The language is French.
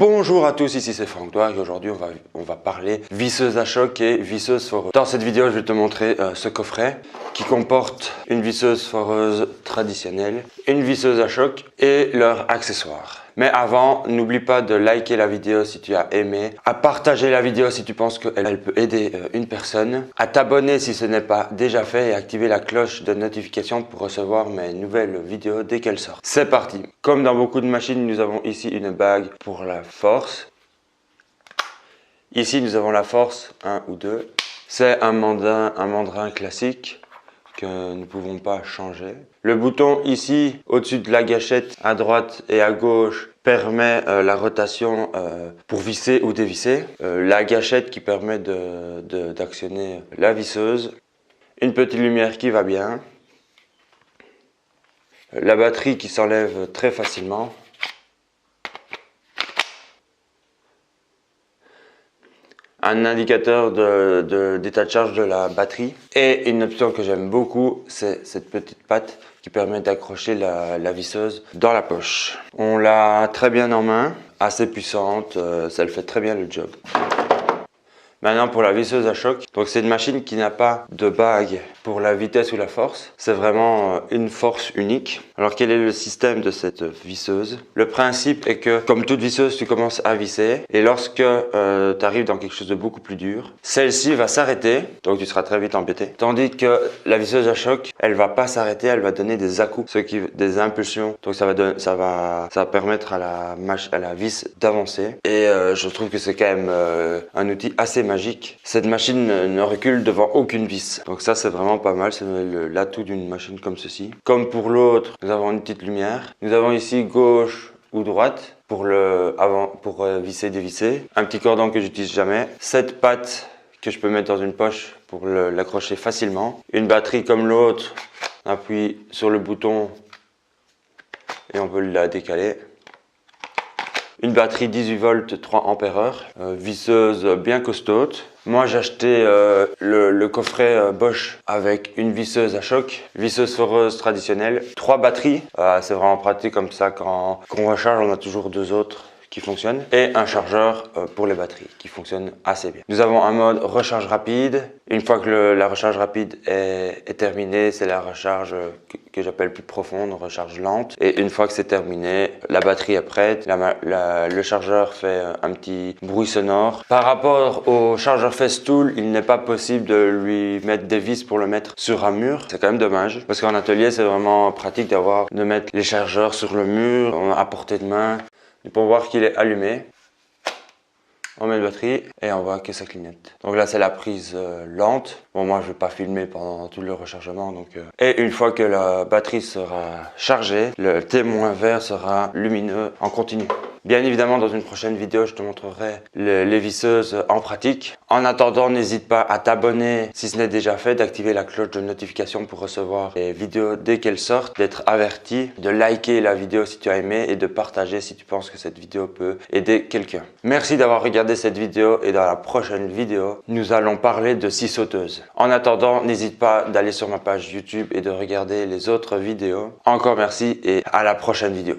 Bonjour à tous, ici c'est Franck Doig et aujourd'hui on va parler visseuse à choc et visseuse foreuse. Dans cette vidéo je vais te montrer ce coffret qui comporte une visseuse foreuse traditionnelle, une visseuse à choc et leurs accessoires. Mais avant, n'oublie pas de liker la vidéo si tu as aimé, à partager la vidéo si tu penses qu'elle peut aider une personne, à t'abonner si ce n'est pas déjà fait et activer la cloche de notification pour recevoir mes nouvelles vidéos dès qu'elles sortent. C'est parti. Comme dans beaucoup de machines, nous avons ici une bague pour la force. Ici, nous avons la force 1 ou 2. C'est un mandrin classique que nous ne pouvons pas changer. Le bouton ici, au-dessus de la gâchette, à droite et à gauche, permet la rotation pour visser ou dévisser. La gâchette qui permet d'actionner la visseuse. Une petite lumière qui va bien. La batterie qui s'enlève très facilement. Un indicateur d'état de charge de la batterie. Et une option que j'aime beaucoup, c'est cette petite patte qui permet d'accrocher la visseuse dans la poche. On l'a très bien en main, assez puissante, ça le fait très bien le job. Maintenant pour la visseuse à choc, donc c'est une machine qui n'a pas de bague pour la vitesse ou la force, c'est vraiment une force unique. Alors quel est le système de cette visseuse? Le principe est que comme toute visseuse tu commences à visser et lorsque tu arrives dans quelque chose de beaucoup plus dur, celle-ci va s'arrêter, donc tu seras très vite embêté, tandis que la visseuse à choc, elle va pas s'arrêter, elle va donner des à-coups, des impulsions, donc ça va permettre à la vis d'avancer et je trouve que c'est quand même un outil assez magique. Cette machine ne recule devant aucune vis. Donc ça c'est vraiment pas mal, c'est l'atout d'une machine comme ceci. Comme pour l'autre, nous avons une petite lumière. Nous avons ici gauche ou droite pour visser, dévisser. Un petit cordon que j'utilise jamais. Cette patte que je peux mettre dans une poche pour l'accrocher facilement. Une batterie comme l'autre, on appuie sur le bouton et on peut la décaler. Une batterie 18 volts 3 ampères, visseuse bien costaude. Moi j'ai acheté le coffret Bosch avec une visseuse à choc, visseuse foreuse traditionnelle, 3 batteries. C'est vraiment pratique comme ça quand on recharge, on a toujours 2 autres qui fonctionnent et un chargeur pour les batteries qui fonctionne assez bien. Nous avons un mode recharge rapide. Une fois que la recharge rapide est terminée, c'est la recharge que j'appelle plus profonde, recharge lente. Et une fois que c'est terminé, la batterie est prête. Le chargeur fait un petit bruit sonore. Par rapport au chargeur Festool, il n'est pas possible de lui mettre des vis pour le mettre sur un mur. C'est quand même dommage parce qu'en atelier, c'est vraiment pratique de mettre les chargeurs sur le mur à portée de main. Et pour voir qu'il est allumé, on met la batterie et on voit que ça clignote. Donc là c'est la prise lente. Bon moi je vais pas filmer pendant tout le rechargement. Et une fois que la batterie sera chargée, le témoin vert sera lumineux en continu. Bien évidemment dans une prochaine vidéo je te montrerai les visseuses en pratique. En attendant n'hésite pas à t'abonner si ce n'est déjà fait, d'activer la cloche de notification pour recevoir les vidéos dès qu'elles sortent, d'être averti, de liker la vidéo si tu as aimé et de partager si tu penses que cette vidéo peut aider quelqu'un. Merci d'avoir regardé cette vidéo et dans la prochaine vidéo nous allons parler de scie sauteuse. En attendant n'hésite pas d'aller sur ma page YouTube et de regarder les autres vidéos. Encore merci et à la prochaine vidéo.